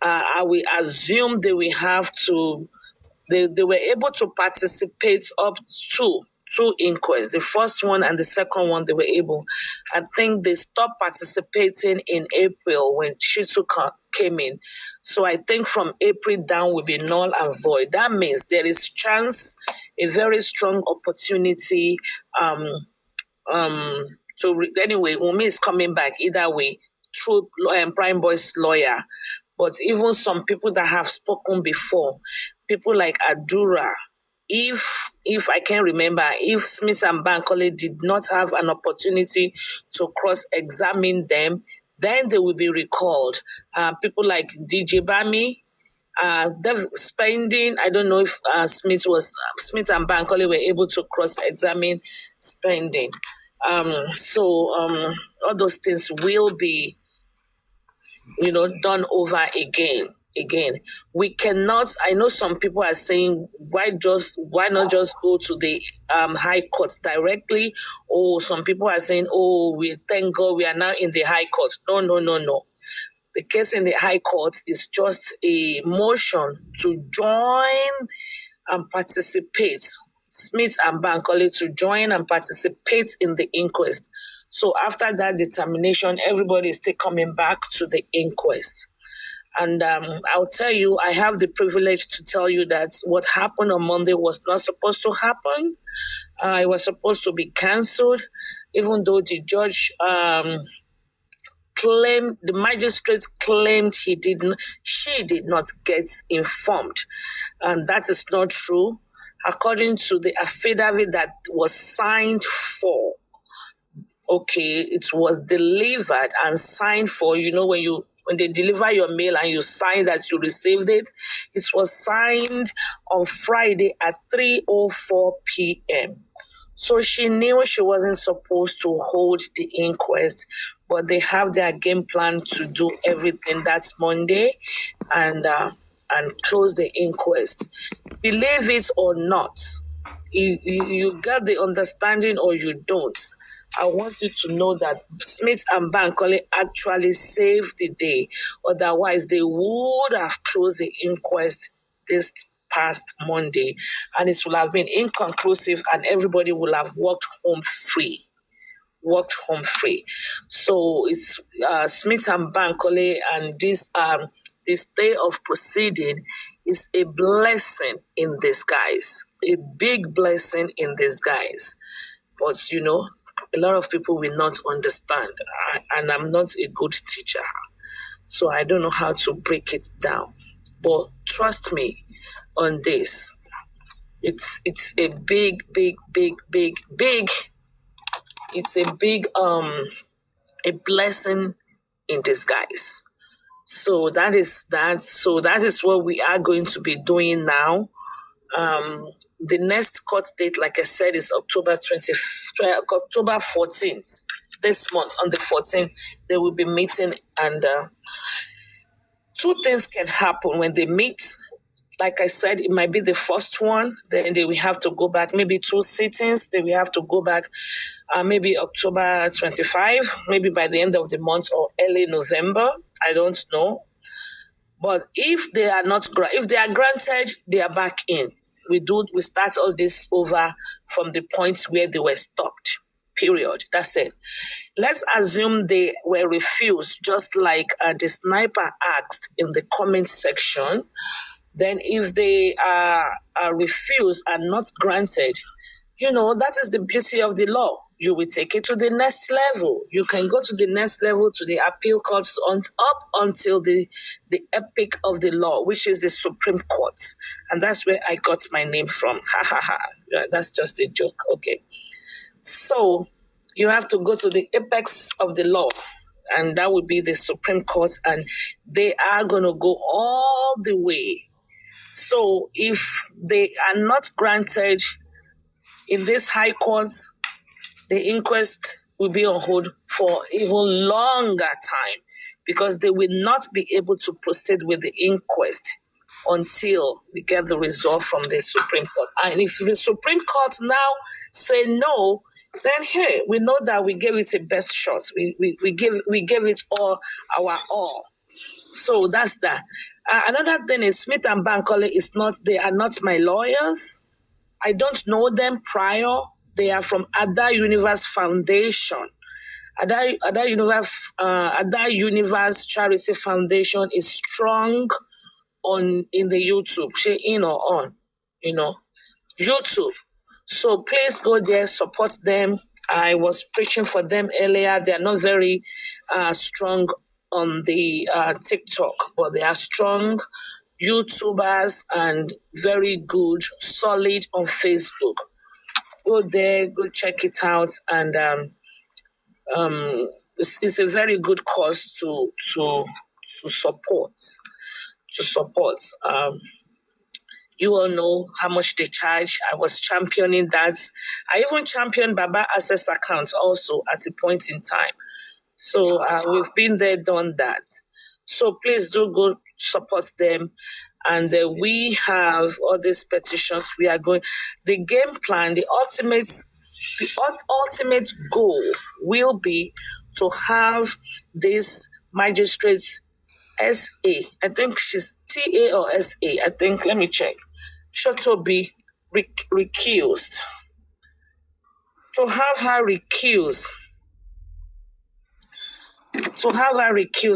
I will assume they will have to, they were able to participate up to two inquests. The first one and the second one, they were able. I think they stopped participating in April when Chaiii came in. So I think from April down will be null and void. That means there is chance, a very strong opportunity anyway, Wummi is coming back either way through Prime Boy's lawyer. But even some people that have spoken before, people like Adura, if I can remember, if Smith and Bankole did not have an opportunity to cross-examine them, then they will be recalled. People like DJ Bami, spending, I don't know if Smith and Bankole were able to cross-examine spending. So all those things will be, done over again. We cannot. I know some people are saying, why not just go to the High Court directly? Or some people are saying, we thank God we are now in the High Court. No. The case in the High Court is just a motion to join and participate. Smith and Bankole to join and participate in the inquest. So after that determination, everybody is still coming back to the inquest. And I'll tell you, I have the privilege to tell you that what happened on Monday was not supposed to happen. It was supposed to be cancelled, even though the judge claimed, the magistrate claimed she did not get informed. And that is not true. According to the affidavit that was signed for, it was delivered and signed for, when they deliver your mail and you sign that you received it, it was signed on Friday at 3:04 p.m. So she knew she wasn't supposed to hold the inquest, but they have their game plan to do everything. That's Monday, and close the inquest. Believe it or not, you got the understanding or you don't. I want you to know that Smith and Bankole actually saved the day. Otherwise, they would have closed the inquest this past Monday, and it would have been inconclusive, and everybody will have walked home free. So it's Smith and Bankole, and this day of proceeding is a blessing in disguise, a big blessing in disguise. But a lot of people will not understand, and I'm not a good teacher, so I don't know how to break it down. But trust me on this, it's a big, it's a big a blessing in disguise. So that is that. So that is what we are going to be doing now. The next court date, like I said, is October 14th. This month, on the 14th, they will be meeting, and two things can happen when they meet. Like I said, it might be the first one, then they will have to go back, maybe two sittings, they will have to go back maybe October 25, maybe by the end of the month or early November. I don't know. But if they are granted, they are back in. We start all this over from the point where they were stopped. Period. That's it. Let's assume they were refused, just like the sniper asked in the comment section. Then if they are refused and not granted, that is the beauty of the law. You will take it to the next level. You can go to the next level, to the appeal courts, up until the epic of the law, which is the Supreme Court. And that's where I got my name from. Ha ha ha. Yeah, that's just a joke. Okay. So you have to go to the apex of the law, and that would be the Supreme Court, and they are going to go all the way. So if they are not granted in this High Court, the inquest will be on hold for even longer time, because they will not be able to proceed with the inquest until we get the result from the Supreme Court. And if the Supreme Court now say no, then hey, we know that we gave it a best shot. We gave it all our all. So that's that. Another thing is Smith and Bankole they are not my lawyers. I don't know them prior. They are from Ada Universe Foundation. Ada Universe Charity Foundation is strong in the YouTube, in or on, YouTube. So please go there, support them. I was preaching for them earlier. They are not very strong on the TikTok, but they are strong YouTubers and very good, solid on Facebook. Go there, go check it out, and it's a very good cause to support. You all know how much they charge. I was championing that. I even championed Baba Access accounts also at a point in time. So we've been there, done that. So please do go support them. And we have all these petitions. We are going. The game plan, the ultimate goal will be to have this magistrates SA. I think she's TA or SA. I think. Let me check. Should be recused. To have her recused.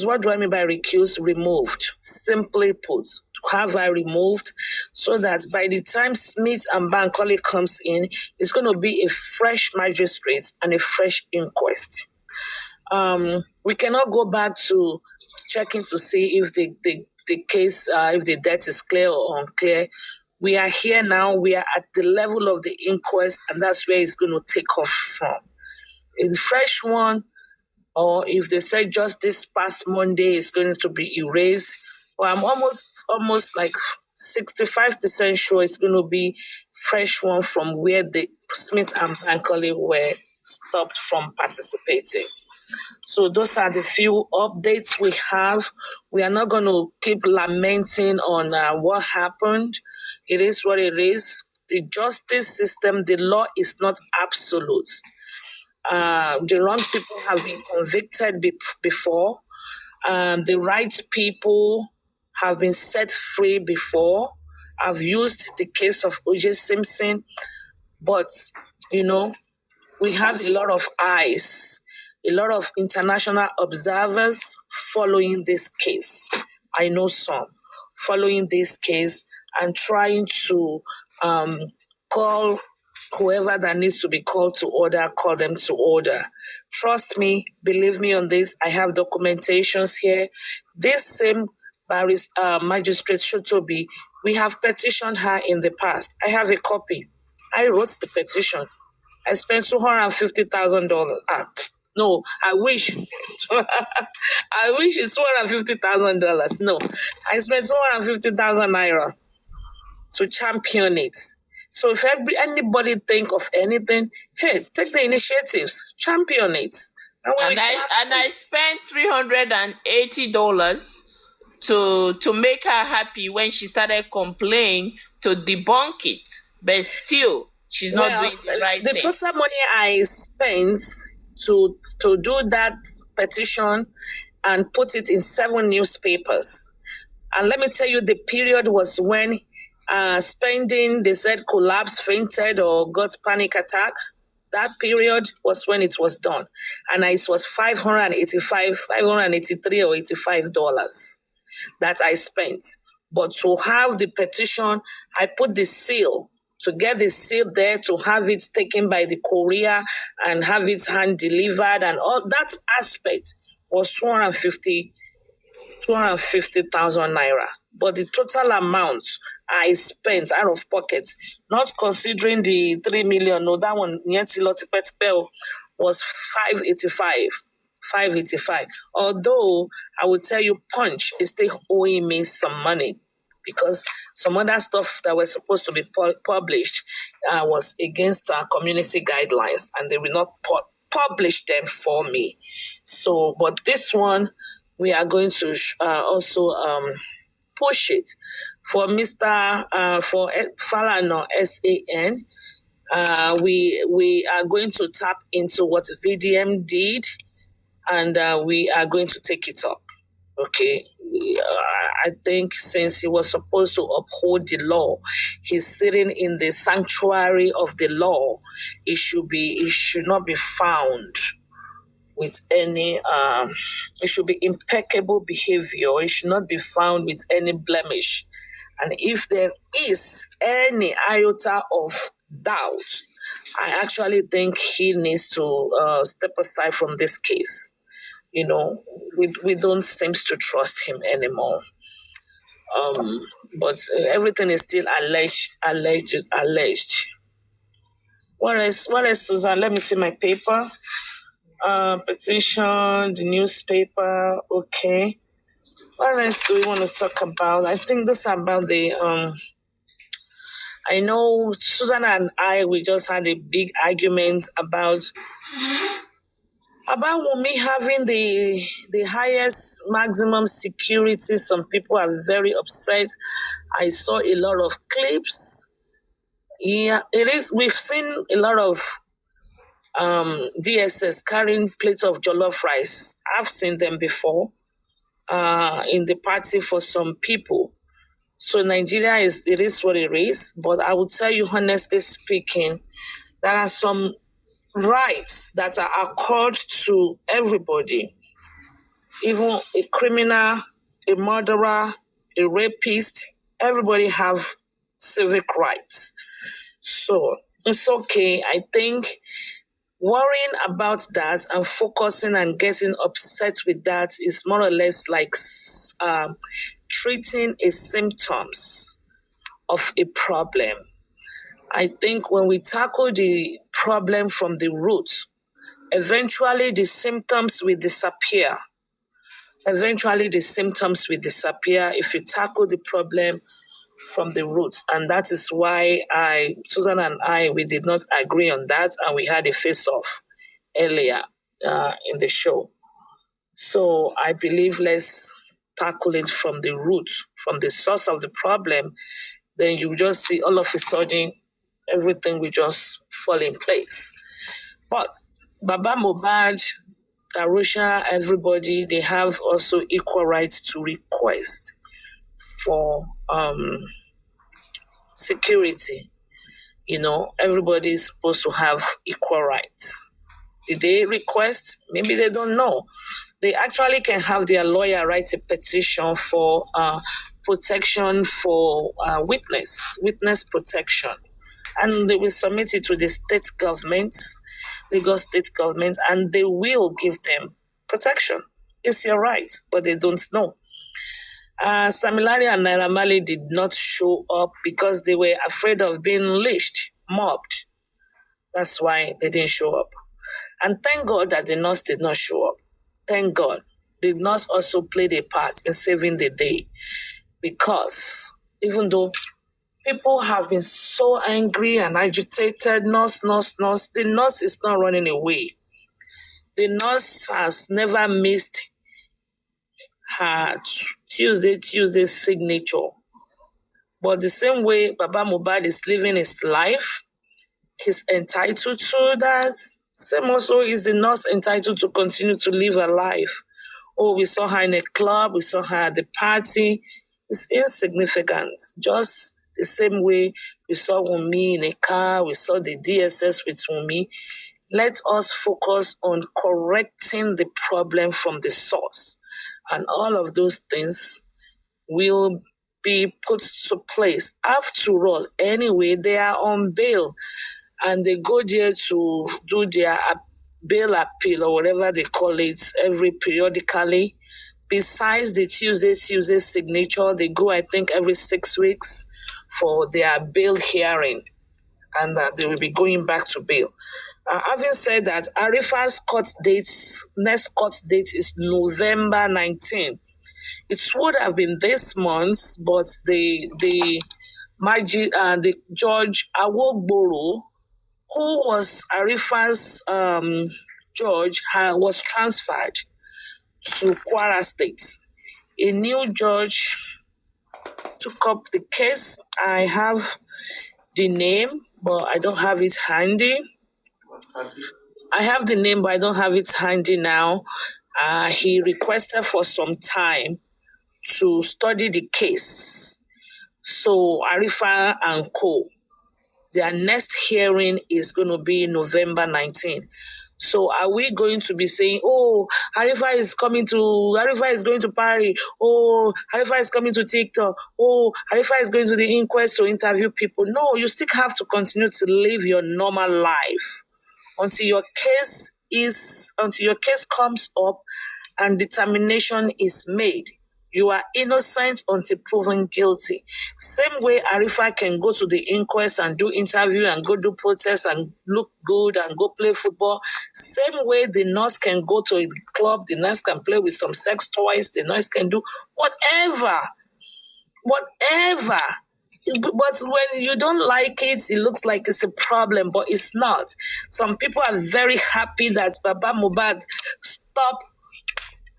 What do I mean by recused? Removed. Simply put, to have her removed so that by the time Smith and Bankole comes in, it's going to be a fresh magistrate and a fresh inquest. We cannot go back to checking to see if the case, if the debt is clear or unclear. We are here now. We are at the level of the inquest, and that's where it's going to take off from. In fresh one, or if they say just this past Monday is going to be erased, well, I'm almost like 65% sure it's going to be fresh one from where the Smith and Bankole were stopped from participating. So those are the few updates we have. We are not going to keep lamenting on what happened. It is what it is. The justice system, the law is not absolute. The wrong people have been convicted before. The right people have been set free before. I've used the case of O.J. Simpson, but, we have a lot of eyes, a lot of international observers following this case. I know some following this case and trying to call whoever that needs to be called to order, call them to order. Trust me, believe me on this. I have documentations here. This same magistrate Shotobi, we have petitioned her in the past. I have a copy. I wrote the petition. I spent $250,000. No, I wish. I wish it's $250,000. No, I spent 250,000 naira to champion it. So if anybody think of anything, hey, take the initiatives, champion it. And I spent $380 to make her happy when she started complaining to debunk it, but still she's not doing the right thing. The total money I spent to do that petition and put it in 7 newspapers, and let me tell you, the period was when spending, they said collapsed, fainted, or got panic attack. That period was when it was done. And it was $583 or $85 that I spent. But to have the petition, I put the seal, to get the seal there, to have it taken by the courier and have it hand delivered, and all that aspect was 250,000 naira. But the total amount I spent out of pocket, not considering the 3 million, no, that one was 585. Although I would tell you, Punch is still owing me some money because some other stuff that was supposed to be published was against our community guidelines, and they will not publish them for me. So, but this one, we are going to also push it for Mr. For Falana SAN. We are going to tap into what VDM did, and we are going to take it up. Okay, I think since he was supposed to uphold the law, he's sitting in the sanctuary of the law. It should not be found with any. It should be impeccable behavior. It should not be found with any blemish. And if there is any iota of doubt, I actually think he needs to step aside from this case. You know, we don't seem to trust him anymore. But everything is still alleged. What else, Susan? Let me see my paper. Petition, the newspaper. Okay. What else do we want to talk about? I think this about the I know Susan and we just had a big argument about Wummi having the highest maximum security. Some people are very upset. I saw a lot of clips. Yeah, it is. We've seen a lot of DSS carrying plates of jollof rice. I've seen them before in the party for some people. So Nigeria it is what it is. But I will tell you, honestly speaking, there are some rights that are accorded to everybody, even a criminal, a murderer, a rapist. Everybody have civic rights. So it's okay. I think worrying about that and focusing and getting upset with that is more or less like treating a symptoms of a problem. I think when we tackle the problem from the root, eventually the symptoms will disappear. If you tackle the problem from the roots. And that is why Susan and we did not agree on that, and we had a face-off earlier in the show. So I believe let's tackle it from the root, from the source of the problem. Then you just see all of a sudden everything will just fall in place. But Baba Mohbad, Darusha, everybody, they have also equal rights to request for security. You know, everybody is supposed to have equal rights. Did they request? Maybe they don't know. They actually can have their lawyer write a petition for protection for witness protection. And they will submit it to the state government, Lagos state government, and they will give them protection. It's your right, but they don't know. Samilari and Naira Marley did not show up because they were afraid of being lynched, mobbed. That's why they didn't show up. And thank God that the nurse did not show up. Thank God. The nurse also played a part in saving the day. Because even though people have been so angry and agitated, nurse, the nurse is not running away. The nurse has never missed her Tuesday signature. But the same way Baba Mohbad is living his life, he's entitled to that. Same also is the nurse entitled to continue to live her life. Oh, we saw her in a club, we saw her at the party. It's insignificant. Just the same way we saw Wummi in a car, we saw the DSS with Wummi. Let us focus on correcting the problem from the source. And all of those things will be put to place. After all, anyway, they are on bail. And they go there to do their bail appeal or whatever they call it periodically. Besides the Tuesday signature, they go, I think, every 6 weeks for their bail hearing. And they will be going back to bail. Having said that, Arifa's next court date is November 19. It would have been this month, but the Judge Awogboro, who was Arifa's judge, was transferred to Kwara State. A new judge took up the case. I have the name, but I don't have it handy. I have the name, but I don't have it handy now. He requested for some time to study the case. So Arifa and co, their next hearing is going to be November 19. So are we going to be saying, oh, Arifa is going to Paris, oh, Arifa is coming to TikTok, oh, Arifa is going to the Inquest to interview people? No, you still have to continue to live your normal life until your case comes up and determination is made. You are innocent until proven guilty. Same way Arifa can go to the inquest and do interview and go do protest and look good and go play football. Same way the nurse can go to a club, the nurse can play with some sex toys, the nurse can do whatever. But when you don't like it, it looks like it's a problem, but it's not. Some people are very happy that Baba Mohbad stopped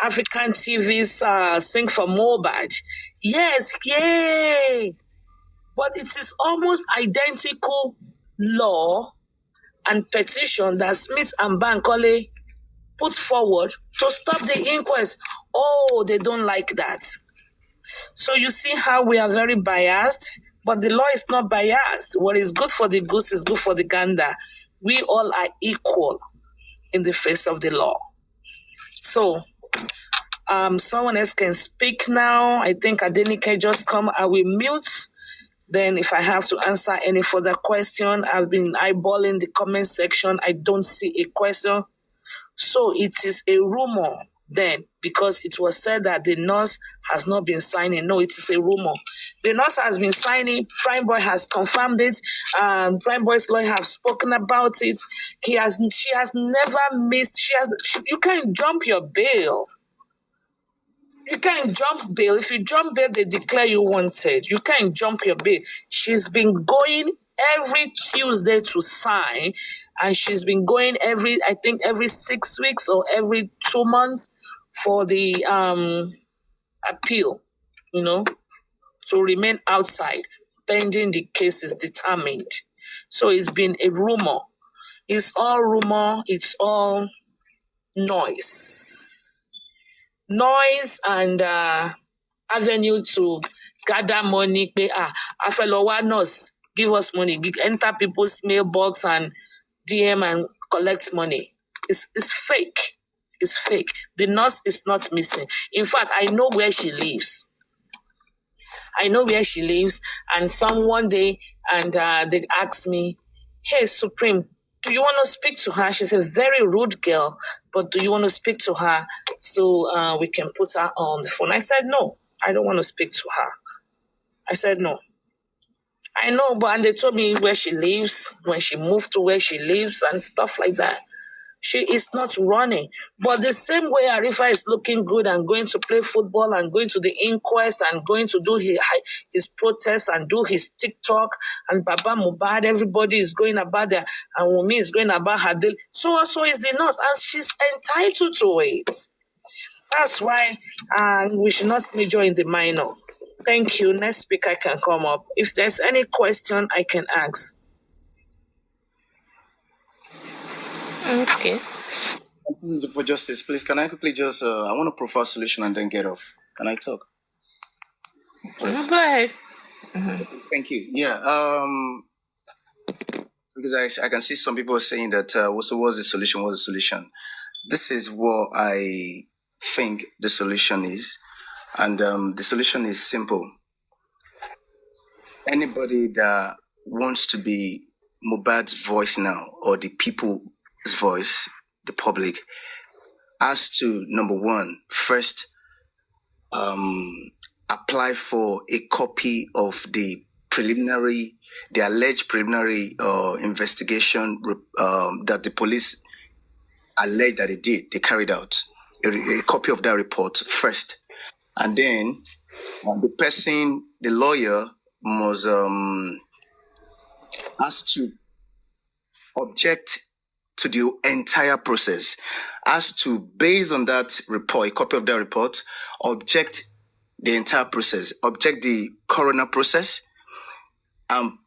African TV's Sing for Mohbad. Yes, yay! But it is almost identical law and petition that Smith and Bankole put forward to stop the inquest. Oh, they don't like that. So you see how we are very biased, but the law is not biased. What is good for the goose is good for the gander. We all are equal in the face of the law. So someone else can speak now. I think Adenike just come. I will mute. Then if I have to answer any further question, I've been eyeballing the comment section. I don't see a question. So it is a rumor then, because it was said that the nurse has not been signing. No, it is a rumor. The nurse has been signing. Prime Boy has confirmed it. Prime Boy's lawyer have spoken about it. She has never missed. You can't jump your bail. You can't jump bail. If you jump bail, they declare you wanted. You can't jump your bail. She's been going every Tuesday to sign, and she's been going every 6 weeks or every 2 months for the appeal, to remain outside pending the case is determined. So it's been a rumor. It's all rumor. It's all noise and avenue to gather money. Nurse, give us money. Enter people's mailbox and DM and collect money. It's fake. It's fake. The nurse is not missing. In fact, I know where she lives. And one day, they asked me, hey, Supreme, do you want to speak to her? She's a very rude girl, but do you want to speak to her so we can put her on the phone? I said, no, I don't want to speak to her. I said, no. I know, and they told me where she lives, when she moved to where she lives and stuff like that. She is not running. But the same way Arifa is looking good and going to play football and going to the inquest and going to do his protests and do his TikTok, and Baba Mohbad, everybody is going about there, and Wummi is going about her deal. So also is the nurse, and she's entitled to it. That's why we should not major in the minor. Thank you. Next speaker can come up. If there's any question, I can ask. Okay. For justice, please, can I quickly just, I want to profile solution and then get off. Can I talk? Go ahead. Thank you. Yeah. Because I can see some people saying that, what's the solution? What's the solution? This is what I think the solution is. And the solution is simple. Anybody that wants to be Mohbad's voice now, or the people's voice, the public, has to, number one, first apply for a copy of the alleged preliminary investigation that the police alleged that they carried out. A copy of that report first. And then the lawyer must has to object to the entire process, has to, based on that report, a copy of that report, object the entire process, object the coroner process, and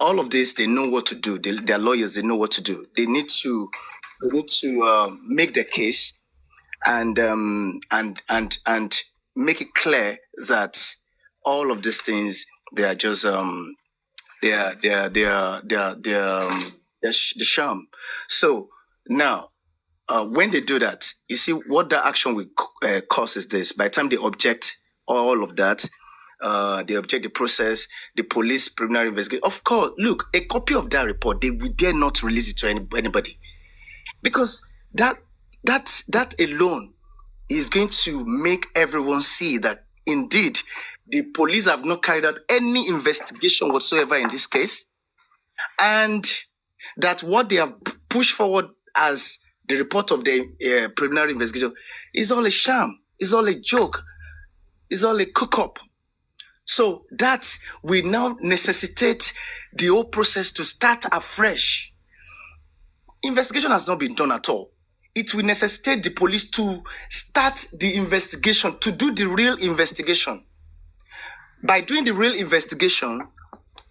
all of this, they know what to do. Their lawyers, they know what to do. They need to make the case, and make it clear that all of these things, they are just the sham. So now, when they do that, you see what the action will cause is this. By the time they object all of that, they object the process, the police preliminary investigation. Of course, look, a copy of that report, they will dare not release it to anybody, because that alone is going to make everyone see that indeed the police have not carried out any investigation whatsoever in this case, and that what they have pushed forward as the report of the preliminary investigation is all a sham, is all a joke, is all a cook-up. So that will now necessitate the whole process to start afresh. Investigation has not been done at all. It will necessitate the police to start the investigation, to do the real investigation. By doing the real investigation,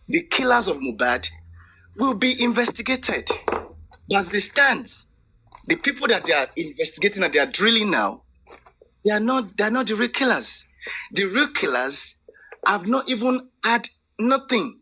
the killers of Mohbad will be investigated. As they stand, the people that they are investigating and they are drilling now, they are not the real killers. The real killers have not even had nothing